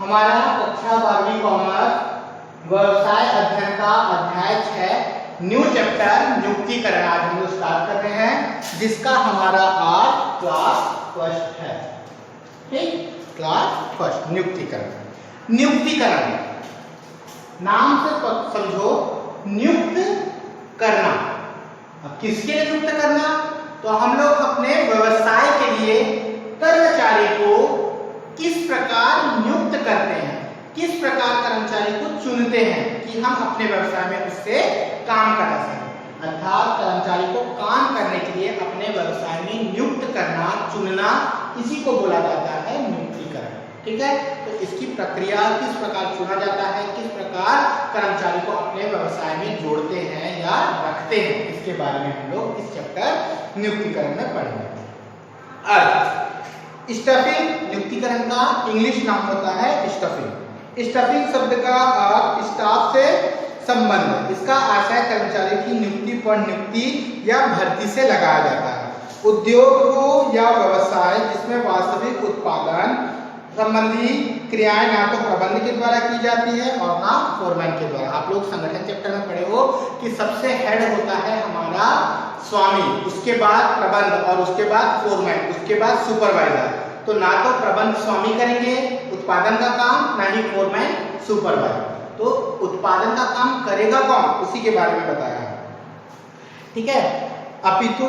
हमारा कक्षा 12वीं कॉमर्स व्यवसाय अध्ययन का अध्याय 6 न्यू चैप्टर नियुक्तिकरण आज हम लोग स्टार्ट कर रहे हैं, जिसका हमारा आज क्लास फर्स्ट है। ठीक, क्लास फर्स्ट नियुक्तिकरण। नियुक्तिकरण नाम से समझो, नियुक्त करना। अब किसके लिए नियुक्त करना? तो हम लोग अपने व्यवसाय के लिए कर्मचारी को किस प्रकार नियुक्त करते हैं, किस प्रकार कर्मचारी को चुनते हैं कि हम अपने व्यवसाय में उससे काम करा सकें। अर्थात कर्मचारी को काम करने के लिए अपने व्यवसाय में नियुक्त करना, चुनना, इसी को बोला जाता है नियुक्तिकरण। ठीक है, तो इसकी प्रक्रिया किस प्रकार चुना जाता है, किस प्रकार कर्मचारी को अपने व्यवसाय में जोड़ते हैं या रखते हैं, इसके बारे में हम लोग इस चैप्टर नियुक्तिकरण में पढ़ेंगे। अर्थ स्टफिंग नियुक्तिकरण का इंग्लिश नाम होता है स्टफिंग। स्टफिंग शब्द का अर्थ स्टाफ से संबंध, इसका आशय कर्मचारी की नियुक्ति पर नियुक्ति या भर्ती से लगाया जाता है। उद्योग हो या व्यवसाय जिसमें वास्तविक उत्पादन संबंधी क्रियाएं ना तो प्रबंध के द्वारा की जाती है और ना फोरमैन के द्वारा। आप लोग संगठन चैप्टर में पढ़े हो कि सबसे हेड होता है हमारा स्वामी, उसके बाद प्रबंध और उसके बाद फोरमैन, उसके बाद सुपरवाइजर। तो ना तो प्रबंध स्वामी करेंगे उत्पादन का काम, ना ही फोरमैन सुपरवाइजर। तो उत्पादन का काम करेगा कौन, उसी के बारे में बताया है। ठीक है, अपितु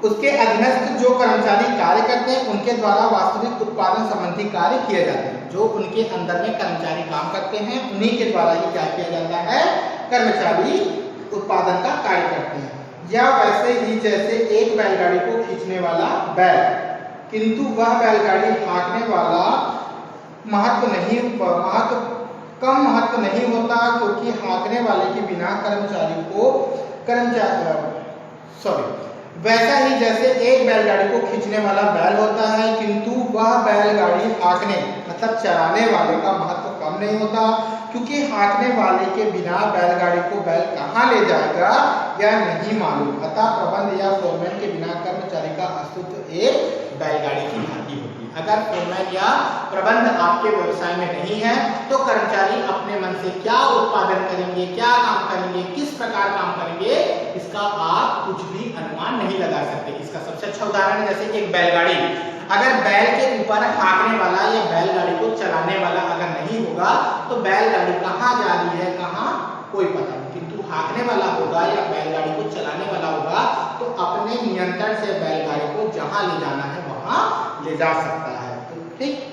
उसके अधीनस्थ जो कर्मचारी कार्य करते हैं उनके द्वारा वास्तविक उत्पादन संबंधी कार्य किए जाते हैं। जो उनके अंदर में कर्मचारी काम करते हैं उन्हीं के द्वारा ही क्या किया जाता है, कर्मचारी उत्पादन का कार्य करते हैं। या वैसे ही जैसे एक बैलगाड़ी को खींचने वाला बैल, किंतु वह बैलगाड़ी हाँकने वाला कम महत्व नहीं होता, क्योंकि हाँकने वाले के बिना वैसा ही जैसे एक बैलगाड़ी को खींचने वाला बैल होता है, किंतु वह बैलगाड़ी हाँकने मतलब चलाने वाले का महत्व कम नहीं होता, क्योंकि हाँकने वाले के बिना बैलगाड़ी को बैल कहाँ ले जाएगा यह नहीं मालूम। अतः प्रबंध या फोरमैन के बिना कर्मचारी का अस्तित्व एक बैलगाड़ी की भांति होगी। अगर फोरमैन या प्रबंध आपके व्यवसाय में नहीं है तो कर्मचारी अपने मन से क्या उत्पादन करेंगे, क्या काम करेंगे, किस प्रकार काम करेंगे, इसका आप कुछ भी अनुमान नहीं लगा सकते। इसका सबसे अच्छा उदाहरण जैसे एक बैलगाड़ी, अगर बैल के ऊपर हाँकने वाला या बैलगाड़ी को चलाने वाला अगर नहीं होगा तो बैलगाड़ी कहाँ जा रही है, कहाँ, कोई पता नहीं। किंतु हाँकने वाला होगा या बैलगाड़ी को चलाने वाला होगा तो अपने नियंत्रण से बैलगाड़ी को जहां ले जाना है वहां ले जा सकता है। तो ठीक,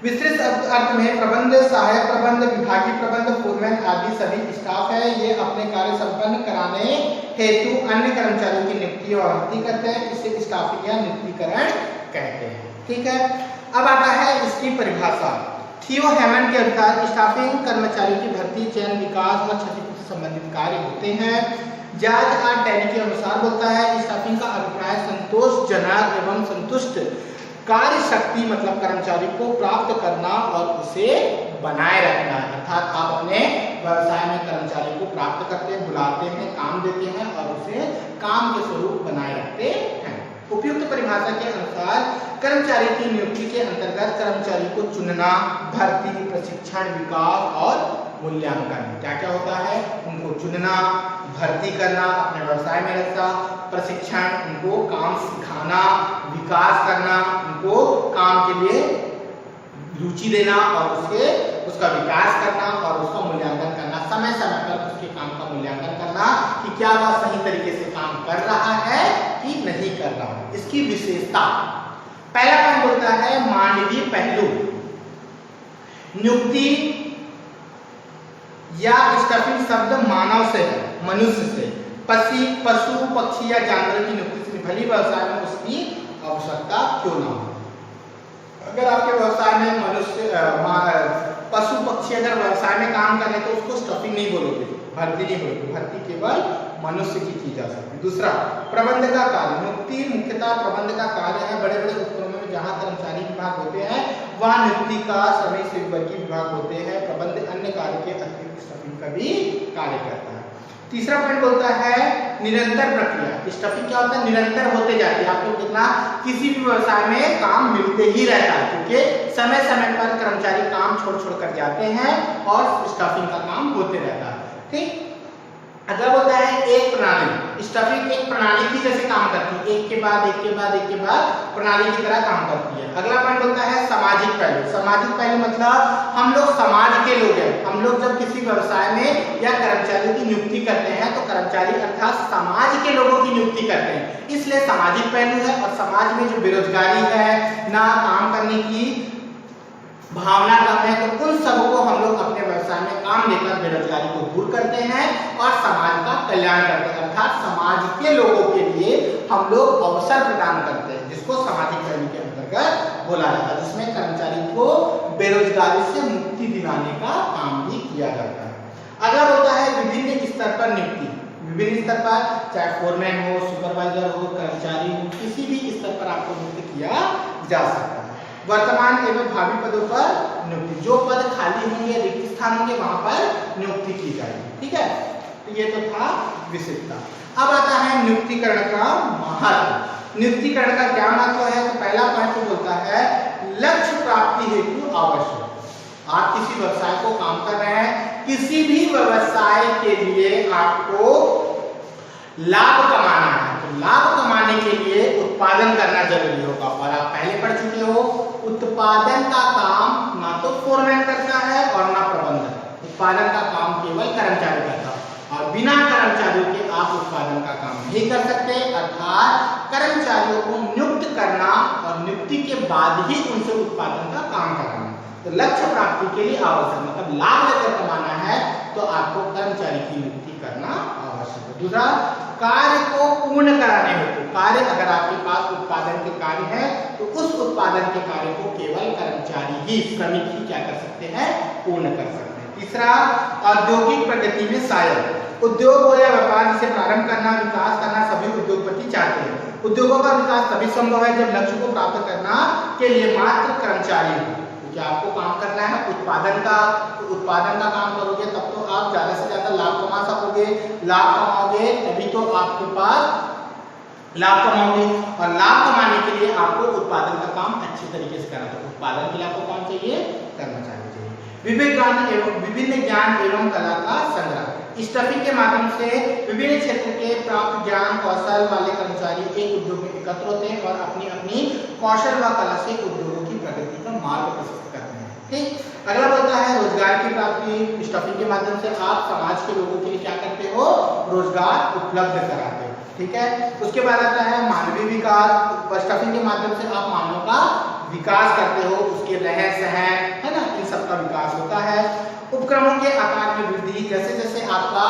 विस्तृत अर्थ में प्रबंध, सहायक प्रबंध, विभागीय प्रबंध, फोरमैन आदि सभी स्टाफ है। ये अपने कार्य संपन्न कराने हेतु अन्य कर्मचारियों की नियुक्ति और भर्ती करते हैं, इसे स्टाफिंग या नियुक्तिकरण कहते हैं। ठीक है, अब आता है इसकी परिभाषा। थियो हेमन के अनुसार स्टाफिंग कर्मचारियों की भर्ती, चयन, विकास और क्षतिपूर्ति से संबंधित कार्य होते हैं। जॉर्ज आर टैली के अनुसार बोलता है स्टाफिंग का अभिप्राय संतोषजनक एवं संतुष्ट कार्य शक्ति मतलब कर्मचारी को प्राप्त करना और उसे बनाए रखना। अर्थात आप अपने व्यवसाय में कर्मचारी को प्राप्त करते हैं, बुलाते हैं, काम देते हैं और उसे काम के स्वरूप बनाए रखते हैं। उपयुक्त परिभाषा के अनुसार कर्मचारी की नियुक्ति के अंतर्गत कर्मचारी को चुनना, भर्ती, प्रशिक्षण, विकास और मूल्यांकन क्या क्या होता है, उनको चुनना, भर्ती करना, अपने व्यवसाय में रखना, प्रशिक्षण, उनको काम सिखाना, विकास करना, उनको काम के लिए रुचि देना और उसका विकास करना और उसका मूल्यांकन करना, समय समय पर उसके काम का मूल्यांकन करना कि क्या वह सही तरीके से काम कर रहा है कि नहीं कर रहा है। इसकी विशेषता, पहला पॉइंट बोलता है मानवीय पहलू। नियुक्ति या स्टफिंग शब्द मानव से है, मनुष्य से। पशु, पक्षी या जानवर की नियुक्ति से भली व्यवसाय में उसकी आवश्यकता क्यों ना हो। अगर आपके व्यवसाय में पशु पक्षी अगर व्यवसाय में काम कर रहे तो उसको स्टफिंग नहीं बोलोगे, भर्ती नहीं बोलोगे, भर्ती केवल मनुष्य की जा सकती है। दूसरा, प्रबंध का कार्य। नियुक्ति मुख्यतः प्रबंध का कार्य है। बड़े बड़े उपक्रमों में जहाँ कर्मचारी विभाग होते हैं वहाँ नियुक्ति का श्रमिक सेवक विभाग होते हैं। प्रबंध अन्य कार्य के अतिरिक्त स्टफिंग का भी कार्य करता है। तीसरा पॉइंट बोलता है निरंतर प्रक्रिया। स्टफिंग क्या होता है? निरंतर होते जाती है। आपको कितना किसी भी व्यवसाय में काम मिलते ही रहता है, क्योंकि समय समय पर कर्मचारी काम छोड़ छोड़ कर जाते हैं और स्टफिंग का काम होते रहता है। ठीक। अगला बोलता है एक प्रणाली। स्टफिंग एक प्रणाली की जैसे काम करती है, एक के बाद एक के बाद एक के बाद प्रणाली की तरह काम करती है। अगला पॉइंट बोलता है सामाजिक पहलू। सामाजिक पहलू मतलब हम लोग समाज के लोग हैं। हम लोग जब किसी व्यवसाय में या कर्मचारियों की नियुक्ति करते हैं तो कर्मचारी अर्थात समाज के लोगों की नियुक्ति करते हैं, इसलिए सामाजिक पहलू है। और समाज में जो बेरोजगारी है, ना काम करने की भावना कम है, तो उन सबको हम लोग अपने व्यवसाय में काम लेकर बेरोजगारी को दूर करते हैं और समाज का कल्याण करते हैं। अर्थात समाज के लोगों के लिए हम लोग अवसर प्रदान करते हैं, जिसको सामाजिक पहलू के अंतर्गत बोला जाता है, जिसमें कर्मचारी को बेरोजगारी से मुक्ति दिलाने का काम भी किया जाता है। अगला होता है विभिन्न स्तर पर नियुक्ति। विभिन्न स्तर पर, चाहे फोरमैन हो, सुपरवाइजर हो, कर्मचारी हो, किसी भी स्तर पर आपको नियुक्त किया जा सकता है। वर्तमान एवं भावी पदों पर नियुक्ति। जो पद खाली होंगे, रिक्त स्थान होंगे, वहां पर नियुक्ति की जाएगी। ठीक है, तो ये तो था विशेषता। अब आता है नियुक्तिकरण का महत्व। नियुक्तिकरण का क्या महत्व है? तो पहला पॉइंट बोलता है लक्ष्य प्राप्ति हेतु आवश्यक। आप किसी व्यवसाय को काम कर रहे हैं, किसी भी व्यवसाय के लिए आपको लाभ कमाना है, तो लाभ कमाने के लिए उत्पादन करना जरूरी होगा। और आप पहले पढ़ चुके हो, उत्पादन का काम ना तो फोरमैन करता है और ना प्रबंधक। उत्पादन का काम केवल कर्मचारी करता है, और बिना कर्मचारियों के आप उत्पादन का काम नहीं कर सकते। अर्थात कर्मचारियों को नियुक्त करना और नियुक्ति के बाद ही उनसे उत्पादन का काम कराना। तो लक्ष्य प्राप्ति के लिए आवश्यक, मतलब लाभ लेकर कमाना है तो आपको कर्मचारी की नियुक्ति करना आवश्यक है। दूसरा, कार्य को पूर्ण कराने हेतु। कार्य अगर आपके पास उत्पादन के कार्य है तो उस उत्पादन के कार्य को केवल कर्मचारी ही, श्रमिक ही क्या कर सकते हैं? पूर्ण कर सकते हैं। तीसरा, औद्योगिक प्रगति में सहायक। उद्योग हो या व्यापार, जिसे प्रारंभ करना, विकास करना सभी उद्योगपति चाहते हैं। उद्योगों का विकास तभी संभव है जब लक्ष्य को प्राप्त करना के लिए मात्र कर्मचारी हो। क्योंकि आपको काम करना है उत्पादन का, तो उत्पादन का काम करोगे तब तो आप ज्यादा से ज्यादा लाभ कमा सकोगे। लाभ कमाओगे तभी तो आपके पास लाभ कमाओगे, और लाभ कमाने के लिए आपको उत्पादन का काम अच्छे तरीके से करना चाहिए। उत्पादन के लिए आपको काम चाहिए, कर्मचारी चाहिए। विभिन्न ज्ञान एवं कला का संग्रह। स्टफिंग के माध्यम से विभिन्न क्षेत्र के प्राप्त ज्ञान कौशल वाले कर्मचारी एक उद्योग में एकत्र होते हैं और अपनी अपनी कौशल व कला से उद्योगों की प्रगति का मार्ग प्रशस्त करते हैं। ठीक। अगला बोलता है रोजगार की प्राप्ति। स्टफिंग के माध्यम से आप समाज के लोगों के लिए क्या करते हो? रोजगार उपलब्ध कराते हो। ठीक है। उसके बाद आता है मानवीय विकास। स्टफिंग के माध्यम से आप मानव का विकास करते हो, उसके रहन सहन, है ना, इन सब का विकास होता है। उपक्रमों के आकार में वृद्धि। जैसे जैसे आपका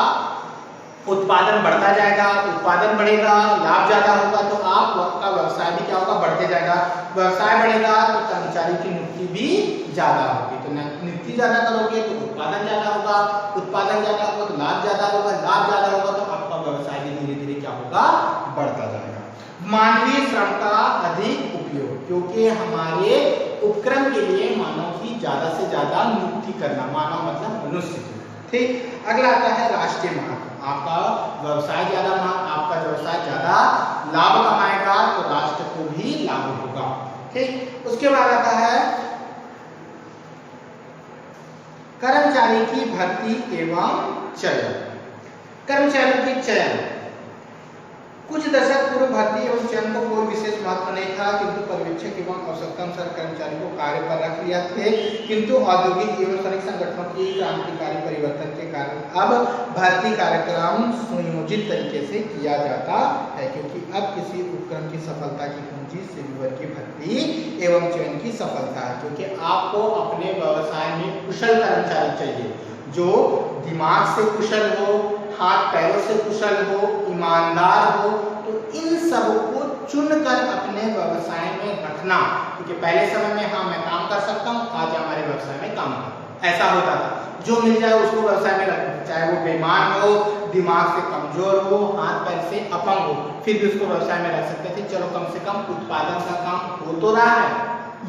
उत्पादन बढ़ता जाएगा, उत्पादन बढ़ेगा, लाभ ज्यादा होगा, तो आपका व्यवसाय भी क्या होगा? बढ़ते जाएगा। व्यवसाय बढ़ेगा तो कर्मचारी की नियुक्ति भी ज्यादा होगी। तो नियुक्ति ज्यादा करोगे तो उत्पादन ज्यादा होगा, उत्पादन ज्यादा होगा तो लाभ ज्यादा होगा, लाभ ज्यादा होगा तो आपका व्यवसाय भी धीरे धीरे क्या होगा? बढ़ता जाएगा। मानवीय श्रम का अधिक उपयोग, क्योंकि हमारे उपक्रम के लिए मानव की ज्यादा से ज्यादा नियुक्ति करना। मानव मतलब मनुष्य। ठीक। अगला आता है राष्ट्रीय महत्व। आपका व्यवसाय ज्यादा, आपका व्यवसाय ज्यादा लाभ कमाएगा तो राष्ट्र को भी लाभ होगा। ठीक। उसके बाद आता है कर्मचारी की भर्ती एवं चयन। कर्मचारियों की चयन। कुछ दशक पूर्व भर्ती एवं चयन को कोई विशेष महत्व नहीं था, किंतु पर्यवेक्षक एवं आवश्यकता अनुसार कर्मचारी को कार्य पर रख लिया थे। किंतु औद्योगिक एवं श्रमिक संगठनों की क्रांतिकारी परिवर्तन के कारण अब भर्ती कार्यक्रम सुनियोजित तरीके से किया जाता है, क्योंकि अब किसी उपक्रम की सफलता की कुंजी सिल्वर की भर्ती एवं चयन की सफलता है। क्योंकि आपको अपने व्यवसाय में कुशल कर्मचारी चाहिए, जो दिमाग से कुशल हो, हाथ पैरों से कुशल हो, ईमानदार हो। तो इन सब को चुनकर अपने व्यवसाय में रखना, क्योंकि पहले समय में हाँ मैं काम कर सकता हूँ, आज हमारे व्यवसाय में काम कर, ऐसा होता था। जो मिल जाए उसको व्यवसाय में रखना, चाहे वो बेईमान हो, दिमाग से कमजोर हो, हाथ पैर से अपंग हो, फिर भी उसको व्यवसाय में रख सकते थे। चलो कम से कम उत्पादन का काम हो तो रहा है,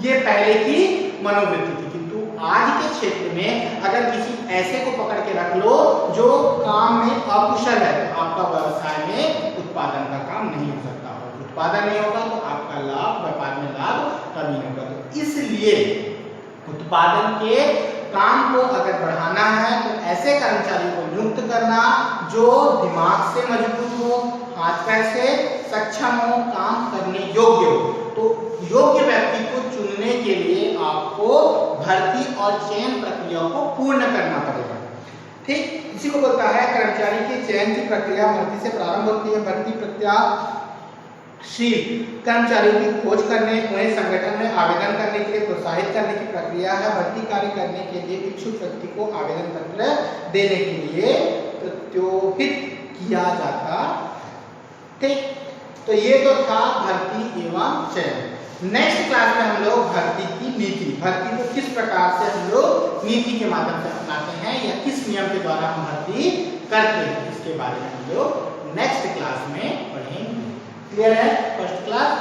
ये पहले की मनोवृत्ति थी। किंतु आज के क्षेत्र में अगर किसी ऐसे को पकड़ के रख लो जो काम में अकुशल है, तो आपका व्यवसाय में उत्पादन का काम नहीं हो सकता। उत्पादन नहीं होगा तो आपका लाभ, व्यापार में लाभ कभी नहीं होगा। तो इसलिए उत्पादन के काम को अगर बढ़ाना है तो ऐसे कर्मचारी को नियुक्त करना जो दिमाग से मजबूत हो, हाथ पैर से सक्षम हो, काम करने योग्य हो। तो योग्य व्यक्ति को चुनने के लिए आपको भर्ती और चयन प्रक्रिया को पूर्ण करना पड़ेगा। ठीक, इसी को बोलता है कर्मचारी के चयन की प्रक्रिया भर्ती से प्रारंभ होती है। भर्ती प्रक्रिया कर्मचारियों की खोज करने, उन्हें संगठन में आवेदन करने के लिए प्रोत्साहित करने की प्रक्रिया है। भर्ती कार्य करने के लिए इच्छुक व्यक्ति को आवेदन पत्र देने के लिए प्रोत्साहित किया जाता। ठीक, तो ये तो था भर्ती एवं चयन। नेक्स्ट क्लास में हम लोग भर्ती की नीति, भर्ती को किस प्रकार से हम लोग नीति के माध्यम से अपनाते हैं या किस नियम के द्वारा हम भर्ती करते हैं, इसके बारे में हम लोग नेक्स्ट क्लास में पढ़ेंगे। क्लियर है फर्स्ट क्लास?